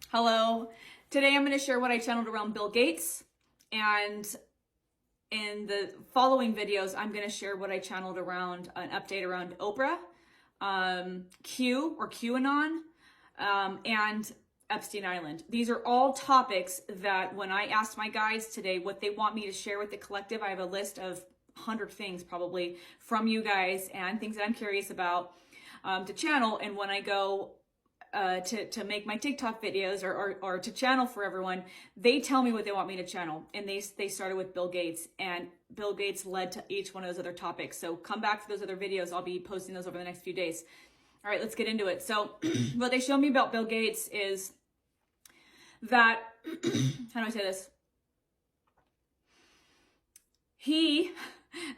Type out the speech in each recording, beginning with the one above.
Hello. Today I'm going to share what I channeled around Bill Gates, and in the following videos I'm going to share what I channeled around an update around Oprah, Q or QAnon, and Epstein Island. These are all topics that when I asked my guides today what they want me to share with the collective, I have a list of 100 things probably from you guys and things that I'm curious about to channel. And when I go to make my TikTok videos or to channel for everyone, they tell me what they want me to channel. And they started with Bill Gates, and Bill Gates led to each one of those other topics. So come back for those other videos. I'll be posting those over the next few days. All right, let's get into it. So what they showed me about Bill Gates is that, how do I say this? He,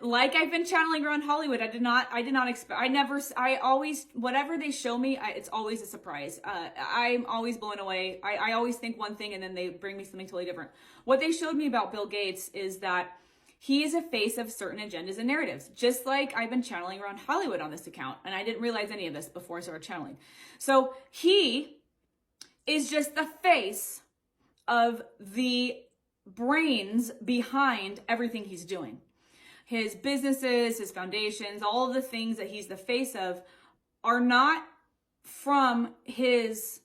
like I've been channeling around Hollywood, I always, whatever they show me, it's always a surprise. I'm always blown away. I always think one thing and then they bring me something totally different. What they showed me about Bill Gates is that he is a face of certain agendas and narratives, just like I've been channeling around Hollywood on this account. And I didn't realize any of this before I started channeling. So he is just the face of the brains behind everything he's doing. His businesses, his foundations, all of the things that he's the face of are not from his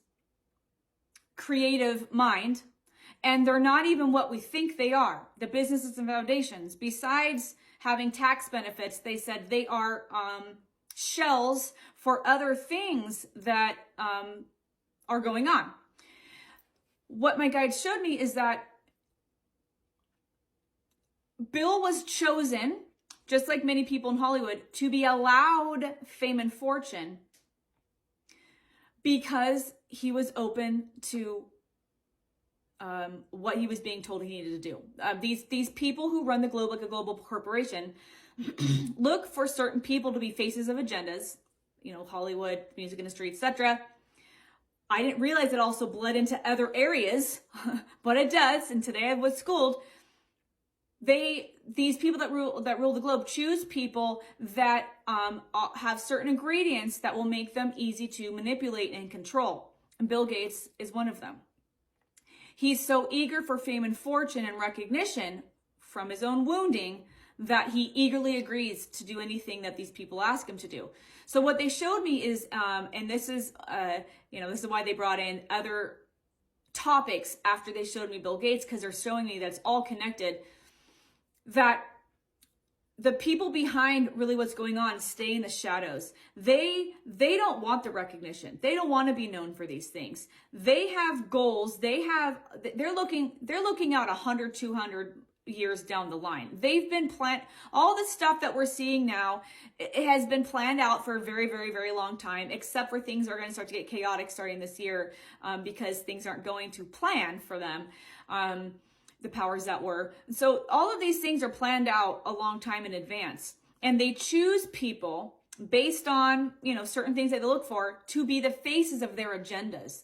creative mind, and they're not even what we think they are. The businesses and foundations, besides having tax benefits, they said they are shells for other things that are going on. What my guide showed me is that Bill was chosen, just like many people in Hollywood, to be allowed fame and fortune because he was open to what he was being told he needed to do. These people who run the globe like a global corporation look for certain people to be faces of agendas, you know, Hollywood, music industry, etc. I didn't realize it also bled into other areas, but it does. And today I was schooled. These people that rule the globe choose people that have certain ingredients that will make them easy to manipulate and control. And Bill Gates is one of them. He's so eager for fame and fortune and recognition from his own wounding that he eagerly agrees to do anything that these people ask him to do. So what they showed me is, and this is, this is why they brought in other topics after they showed me Bill Gates, because they're showing me that it's all connected, that the people behind really what's going on stay in the shadows. They don't want the recognition. They don't want to be known for these things. They have goals. They're looking out 100, 200 years down the line. They've been all the stuff that we're seeing now, it has been planned out for a very, very, very long time, except for things are going to start to get chaotic starting this year because things aren't going to plan for them. The powers that were. So all of these things are planned out a long time in advance, and they choose people based on, certain things that they look for to be the faces of their agendas.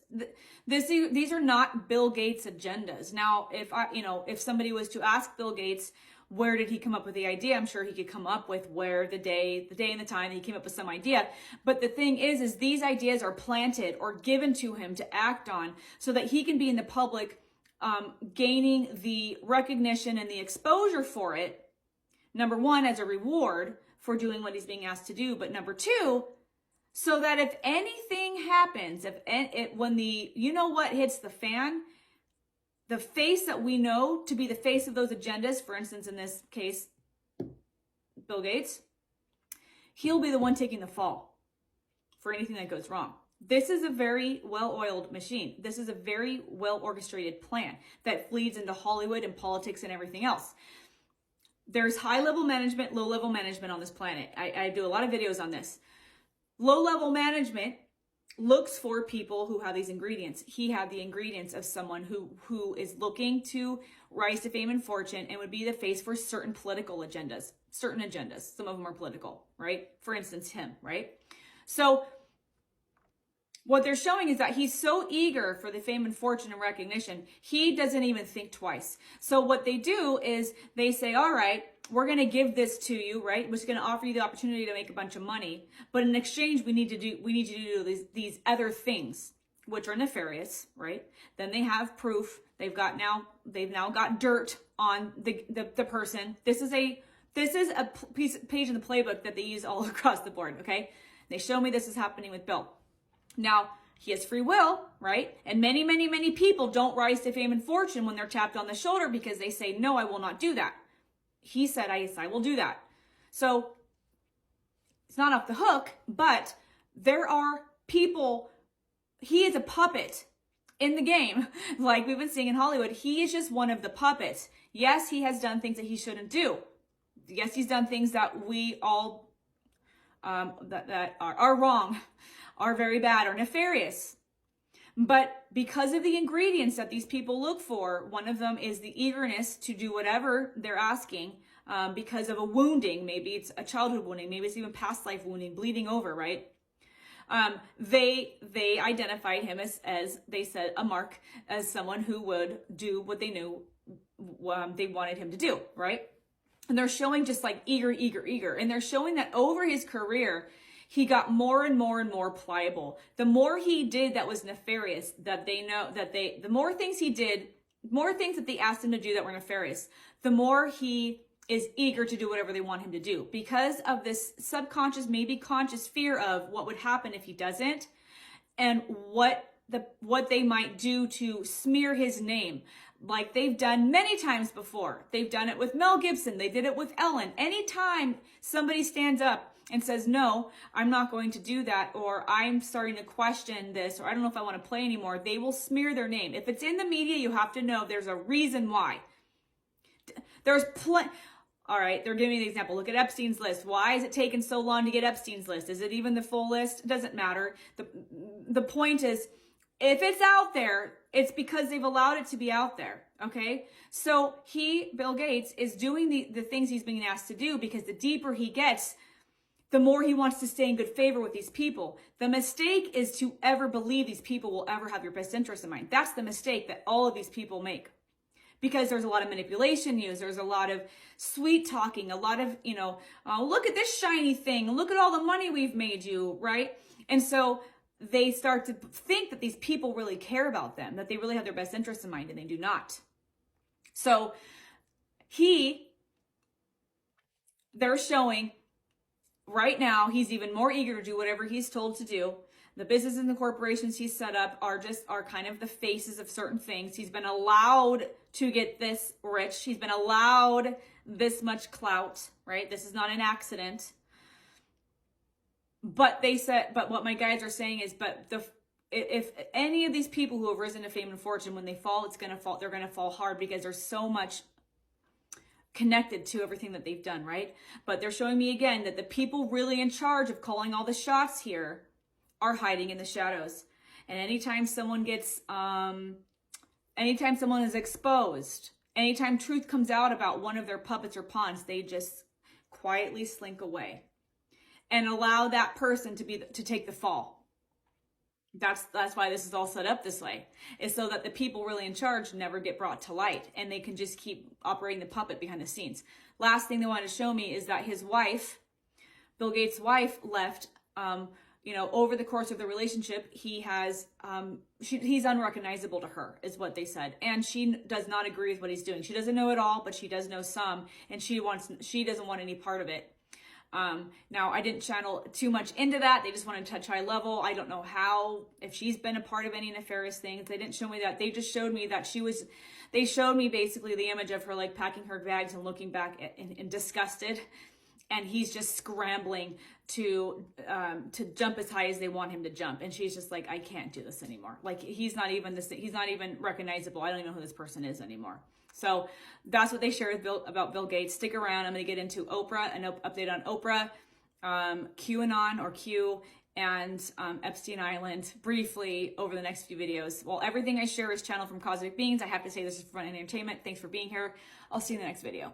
These are not Bill Gates agendas. Now, if somebody was to ask Bill Gates, where did he come up with the idea? I'm sure he could come up with where the day and the time he came up with some idea. But the thing is these ideas are planted or given to him to act on so that he can be in the public, gaining the recognition and the exposure for it, number one, as a reward for doing what he's being asked to do, but number two, so that if anything happens, when the what hits the fan, the face that we know to be the face of those agendas, for instance, in this case, Bill Gates, he'll be the one taking the fall for anything that goes wrong. This is a very well-oiled machine. This is a very well-orchestrated plan that bleeds into Hollywood and politics and everything else. There's high-level management, low-level management on this planet. I do a lot of videos on this. Low-level management looks for people who have these ingredients. He had the ingredients of someone who is looking to rise to fame and fortune and would be the face for certain political agendas. Certain agendas. Some of them are political, right? For instance, him, right? So what they're showing is that he's so eager for the fame and fortune and recognition, he doesn't even think twice. So what they do is they say, all right, we're going to give this to you, right? We're just going to offer you the opportunity to make a bunch of money. But in exchange, we need you to do these other things. which are nefarious, right? Then they have proof. They've now got dirt on the person. This is a page in the playbook that they use all across the board, okay? They show me this is happening with Bill. Now, he has free will, right? And many, many, many people don't rise to fame and fortune when they're tapped on the shoulder because they say, no, I will not do that. He said, yes, I will do that. So it's not off the hook, but there are people, he is a puppet in the game, like we've been seeing in Hollywood. He is just one of the puppets. Yes, he has done things that he shouldn't do. Yes, he's done things that we all, that are wrong, are very bad, are nefarious. But because of the ingredients that these people look for, one of them is the eagerness to do whatever they're asking because of a wounding. Maybe it's a childhood wounding. Maybe it's even past life wounding, bleeding over, right? They identified him as they said, a mark, as someone who would do what they knew they wanted him to do, right? And they're showing just like eager. And they're showing that over his career, he got more and more and more pliable. The more he did that was nefarious, the more things he did, more things that they asked him to do that were nefarious, the more he is eager to do whatever they want him to do because of this subconscious, maybe conscious fear of what would happen if he doesn't and what they might do to smear his name. Like they've done many times before. They've done it with Mel Gibson. They did it with Ellen. Anytime somebody stands up and says, no, I'm not going to do that, or I'm starting to question this, or I don't know if I want to play anymore, they will smear their name. If it's in the media, you have to know there's a reason why. All right, they're giving me an example. Look at Epstein's list. Why is it taking so long to get Epstein's list? Is it even the full list? It doesn't matter. The point is, if it's out there, it's because they've allowed it to be out there, okay? So Bill Gates, is doing the things he's being asked to do because the deeper he gets, the more he wants to stay in good favor with these people. The mistake is to ever believe these people will ever have your best interest in mind. That's the mistake that all of these people make. Because there's a lot of manipulation used, there's a lot of sweet talking, a lot of, look at this shiny thing, look at all the money we've made you, right? And so they start to think that these people really care about them, that they really have their best interest in mind, and they do not. So they're showing right now, he's even more eager to do whatever he's told to do. The businesses and the corporations he's set up are kind of the faces of certain things. He's been allowed to get this rich. He's been allowed this much clout, right? This is not an accident. But what my guides are saying is, if any of these people who have risen to fame and fortune, when they fall, they're going to fall hard because there's so much connected to everything that they've done, right? But they're showing me again that the people really in charge of calling all the shots here are hiding in the shadows. And anytime someone is exposed, anytime truth comes out about one of their puppets or pawns, they just quietly slink away and allow that person to take the fall. That's why this is all set up this way, is so that the people really in charge never get brought to light and they can just keep operating the puppet behind the scenes. Last thing they want to show me is that his wife, Bill Gates' wife, left, over the course of the relationship, he's unrecognizable to her, is what they said. And she does not agree with what he's doing. She doesn't know it all, but she does know some, and she doesn't want any part of it. Now, I didn't channel too much into that. They just wanted to touch high level. I don't know if she's been a part of any nefarious things. They didn't show me that. They just showed me that they showed me basically the image of her like packing her bags and looking back and disgusted. And he's just scrambling to jump as high as they want him to jump. And she's just like, I can't do this anymore. Like he's not even recognizable. I don't even know who this person is anymore. So that's what they share about Bill Gates. Stick around. I'm going to get into Oprah, an update on Oprah, QAnon or Q, and Epstein Island briefly over the next few videos. Well, everything I share is channeled from Cosmic Beings. I have to say this is for fun and entertainment. Thanks for being here. I'll see you in the next video.